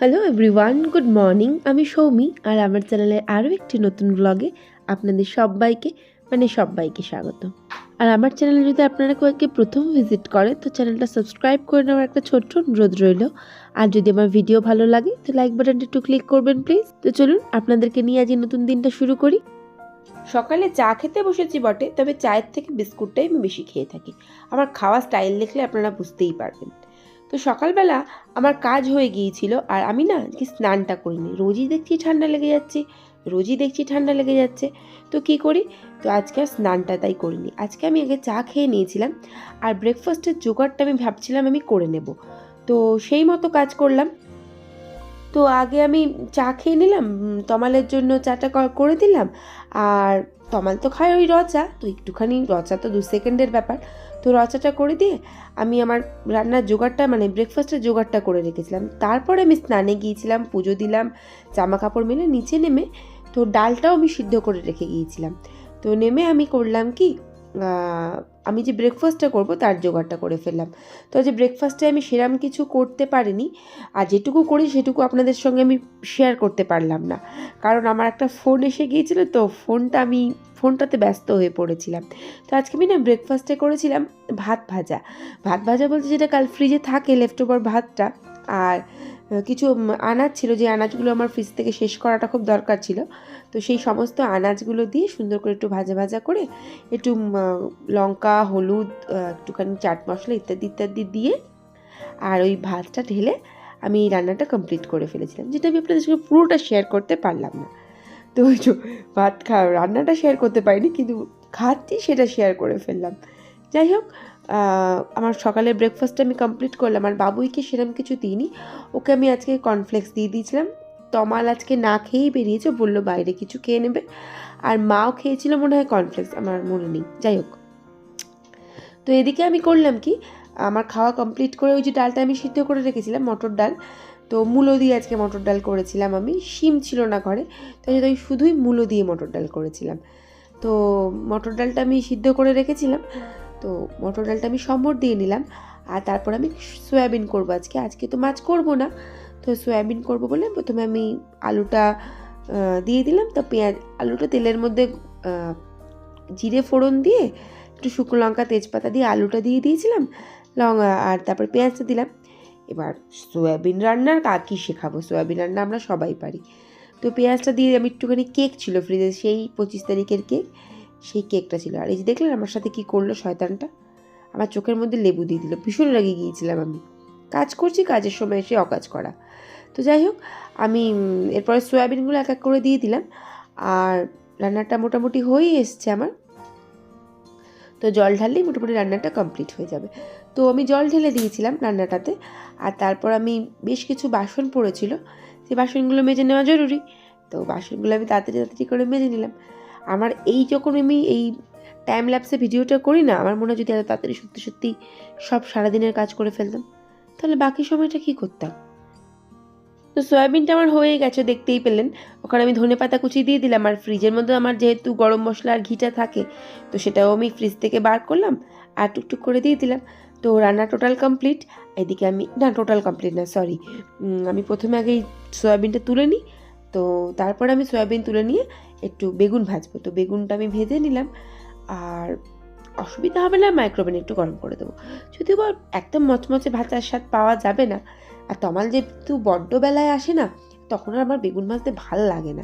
Hello everyone, good morning. আমি সৌমি আর আমার চ্যানেলের আরও একটি নতুন ব্লগে আপনাদের সবাইকে স্বাগত। আর আমার চ্যানেলে যদি আপনারা কয়েককে প্রথম ভিজিট করেন তো চ্যানেলটা সাবস্ক্রাইব করে নেওয়ার একটা ছোট্ট অনুরোধ রইল। আর যদি আমার ভিডিও ভালো লাগে তো লাইক বাটনটা একটু ক্লিক করবেন প্লিজ। তো চলুন আপনাদেরকে নিয়ে আজ নতুন দিনটা শুরু করি। সকালে চা খেতে বসেছি বটে, তবে চায়ের থেকে বিস্কুটটাই আমি বেশি খেয়ে থাকি। আমার খাওয়া স্টাইল দেখলে আপনারা বুঝতেই পারবেন। তো সকালবেলা আমার কাজ হয়ে গিয়েছিল আর আমি না আজকে স্নানটা করিনি। রোজই দেখছি ঠান্ডা লেগে যাচ্ছে। তো কি করি, তো আজকে আর স্নানটা তাই করিনি। আজকে আমি আগে চা খেয়ে নিয়েছিলাম আর ব্রেকফাস্টের জোগাড়টা আমি ভাবছিলাম আমি করে নেব। তো সেই মতো কাজ করলাম। তো আগে আমি চা খেয়ে নিলাম, তমালের জন্য চাটা করে দিলাম। আর তমাল তো খায় ওই রচা, তো একটুখানি রচা তো 2 সেকেন্ডের ব্যাপার। তো রচাটা করে দিয়ে আমি আমার রান্নার জোগাড়টা ব্রেকফাস্টের জোগাড়টা করে রেখেছিলাম। তারপরে আমি স্নানে গিয়েছিলাম, পুজো দিলাম, জামা কাপড় মেলে নিচে নেমে তো ডালটাও আমি সিদ্ধ করে রেখে গিয়েছিলাম। তো নেমে আমি করলাম কি, আমি যে ব্রেকফাস্টটা করব তার জোগাড়টা করে ফেললাম। তো যে ব্রেকফাস্টে আমি সেরম কিছু করতে পারিনি, আর যেটুকু করি সেটুকু আপনাদের সঙ্গে আমি শেয়ার করতে পারলাম না, কারণ আমার একটা ফোন এসে গিয়েছিল, তো ফোনটাতে ব্যস্ত হয়ে পড়েছিলাম। তো আজকে আমি না ব্রেকফাস্টে করেছিলাম ভাত ভাজা বলতে যেটা কাল ফ্রিজে থাকে লেফট ওভার ভাতটা, আর কিছু আনাজ ছিল, যে আনাজগুলো আমার ফ্রিজ থেকে শেষ করাটা খুব দরকার ছিল। তো সেই সমস্ত আনাজগুলো দিয়ে সুন্দর করে একটু ভাজা করে একটু লঙ্কা, হলুদ, একটুখানি চাট মশলা ইত্যাদি দিয়ে আর ওই ভাতটা ঢেলে আমি রান্নাটা কমপ্লিট করে ফেলেছিলাম, যেটা আমি আপনাদের সঙ্গে পুরোটা শেয়ার করতে পারলাম না। তো ওই যে রান্নাটা শেয়ার করতে পারিনি, কিন্তু খাচ্ছি সেটা শেয়ার করে ফেললাম। যাই হোক, আমার সকালের ব্রেকফাস্টটা আমি কমপ্লিট করলাম। আর বাবুইকে সেরকম কিছু দিইনি, ওকে আমি আজকে কর্নফ্লেক্স দিয়ে দিয়েছিলাম। তমাল আজকে না খেয়েই বেরিয়েছে, বললো বাইরে কিছু খেয়ে নেবে। আর মাও খেয়েছিল মনে হয় কর্নফ্লেক্স, আমার মনে নেই। যাই হোক, তো এদিকে আমি করলাম কি, আমার খাওয়া কমপ্লিট করে ওই যে ডালটা আমি সিদ্ধ করে রেখেছিলাম, মটর ডাল, তো মূলো দিয়ে আজকে মটর ডাল করেছিলাম আমি। শিম ছিল না ঘরে, তাই জন্য আমি শুধুই মূলো দিয়ে মটর ডাল করেছিলাম। তো মটর ডালটা আমি সিদ্ধ করে রেখেছিলাম, তো মটর ডালটা আমি সম্বর দিয়ে নিলাম। আর তারপর আমি সয়াবিন করবো আজকে তো মাছ করব না, তো সয়াবিন করব বলে প্রথমে আমি আলুটা দিয়ে দিলাম। তো আলুটা তেলের মধ্যে জিরে ফোড়ন দিয়ে একটু শুকনো লঙ্কা তেজপাতা দিয়ে আলুটা দিয়ে দিয়েছিলাম, আর তারপর পেঁয়াজটা দিলাম। এবার সয়াবিন রান্নার কাকি শেখাবো, সয়াবিন রান্না আমরা সবাই পারি। তো পেঁয়াজটা দিয়ে আমি একটুখানি কেক ছিল ফ্রিজে, সেই 25 তারিখের কেক, সেই কেকটা ছিল। আর এই যে দেখলেন আমার সাথে কি করলো শয়তানটা, আমার চোখের মধ্যে লেবু দিয়ে দিল। ভীষণ রেগে গিয়েছিলাম আমি, কাজ করছি, কাজের সময় এসে অকাজ করা। তো যাই হোক, আমি এরপরে সয়াবিনগুলো এক এক করে দিয়ে দিলাম। আর রান্নাটা মোটামুটি হয়েই এসছে আমার। তো জল ঢাললেই মোটামুটি রান্নাটা কমপ্লিট হয়ে যাবে। তো আমি জল ঢেলে দিয়েছিলাম রান্নাটাতে। আর তারপর আমি বেশ কিছু বাসন পড়েছিল, সেই বাসনগুলো মেজে নেওয়া জরুরি। তো বাসনগুলো আমি তাড়াতাড়ি করে মেজে নিলাম। আমার যখন আমি এই টাইম ল্যাপসে ভিডিওটা করি না, আমার মনে হয় যদি এত তাড়াতাড়ি সত্যি সব সারাদিনের কাজ করে ফেলতাম, তাহলে বাকি সময়টা কী করতাম। তো সয়াবিনটা আমার হয়ে গেছে, দেখতেই পেলেন। ওখানে আমি ধনেপাতা কুচি দিয়ে দিলাম। আর ফ্রিজের মধ্যে আমার যেহেতু গরম মশলা আর ঘিটা থাকে, তো সেটাও আমি ফ্রিজ থেকে বার করলাম আর টুকটুক করে দিয়ে দিলাম। তো রান্না টোটাল কমপ্লিট। এদিকে টোটাল কমপ্লিট না, সরি, আমি প্রথমে আগেই সয়াবিনটা তুলে নিই। তো তারপর আমি সয়াবিন তুলে নিয়ে একটু বেগুন ভাজবো। তো বেগুনটা আমি ভেজে নিলাম। আর অসুবিধা হবে না, মাইক্রোওভেনে একটু গরম করে দেবো। যদিও বা একদম মচমচে ভাজার স্বাদ পাওয়া যাবে না, আর তমাল যেহেতু বড্ড বেলায় আসে না, তখন আর আমার বেগুন ভাজতে ভাল লাগে না।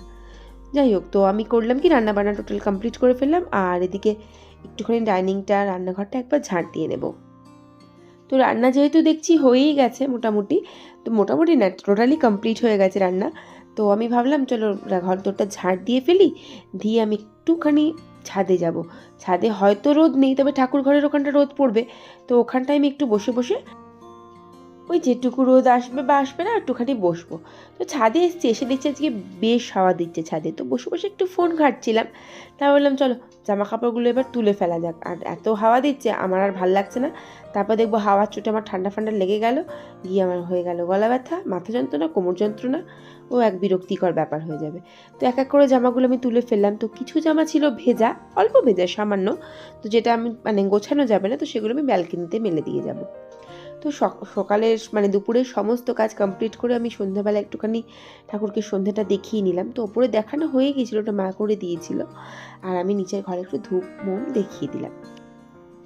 যাই হোক, তো আমি করলাম কি, রান্নাবান্না টোটাল কমপ্লিট করে ফেললাম। আর এদিকে একটুখানি রান্নাঘরটা একবার ঝাঁট দিয়ে নেব। তো রান্না যেহেতু দেখছি হয়েই গেছে মোটামুটি, তো মোটামুটি না, টোটালি কমপ্লিট হয়ে গেছে রান্না। তো আমি ভাবলাম চলো ঘর দোরটা ঝাঁট দিয়ে ফেলি, দিয়ে আমি একটুখানি ছাদে যাব। ছাদে হয়তো রোদ নেই, তবে ঠাকুর ঘরের ওখানটা রোদ পড়বে। তো ওখানটায় আমি একটু বসে ওই যেটুকু রোদ আসবে বা আসবে না একটুখানি বসবো। তো ছাদে এসে দেখছি আজকে বেশ হাওয়া দিচ্ছে ছাদে। তো বসে একটু ফোন ঘাঁটছিলাম। তা বললাম চলো জামা কাপড়গুলো এবার তুলে ফেলা যাক। আর এত হাওয়া দিচ্ছে আমার আর ভাল লাগছে না। তারপর দেখবো হাওয়ার চোটে আমার ঠান্ডা লেগে গেল, গিয়ে আমার হয়ে গেল গলা ব্যথা, মাথা যন্ত্রণা, কোমর যন্ত্রণা, ও এক বিরক্তিকর ব্যাপার হয়ে যাবে। তো এক এক করে জামাগুলো আমি তুলে ফেললাম। তো কিছু জামা ছিল ভেজা, অল্প ভেজা সামান্য, তো যেটা আমি গোছানো যাবে না, তো সেগুলো আমি ব্যালকনিতে মেলে দিয়ে যাব। তো তো সকালের মানে দুপুরের সমস্ত কাজ কমপ্লিট করে আমি সন্ধ্যাবেলা একটুখানি ঠাকুরকে সন্ধ্যাটা দেখিয়ে নিলাম। তো ওপরে দেখানো হয়ে গিয়েছিলো, ওটা মা করে দিয়েছিল, আর আমি নিচের ঘরে একটু ধূপ মোম দেখিয়ে দিলাম।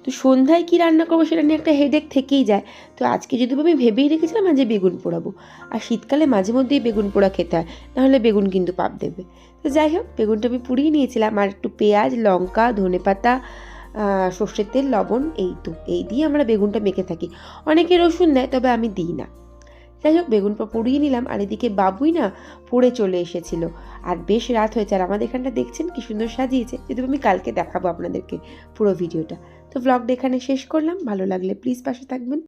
তো সন্ধ্যায় কী রান্না করবো সেটা নিয়ে একটা হেডেক থেকেই যায়। তো আজকে যদি আমি ভেবেই রেখেছিলাম যে বেগুন পোড়াবো, আর শীতকালে মাঝে মধ্যেই বেগুন পোড়া খেতে হয়, নাহলে বেগুন কিন্তু পাপ দেবে। তো যাই হোক, বেগুনটা আমি পুড়িয়ে নিয়েছিলাম, আর একটু পেঁয়াজ, লঙ্কা, ধনেপাতা, সর্ষের তেল, লবণ, এই দিয়ে আমরা বেগুনটা মেখে থাকি। অনেকে রসুন দেয়, তবে আমি দিই না। যাই হোক, বেগুনটা পুড়িয়ে নিলাম, আর এদিকে বাবুই না পড়ে চলে এসেছিল, আর বেশ রাত হয়েছে। আর আমাদের এখানটা দেখছেন কি সুন্দর সাজিয়েছে, যদি আমি কালকে দেখাবো আপনাদেরকে পুরো ভিডিওটা। তো ব্লগটা এখানে শেষ করলাম। ভালো লাগলে প্লিজ পাশে থাকবেন।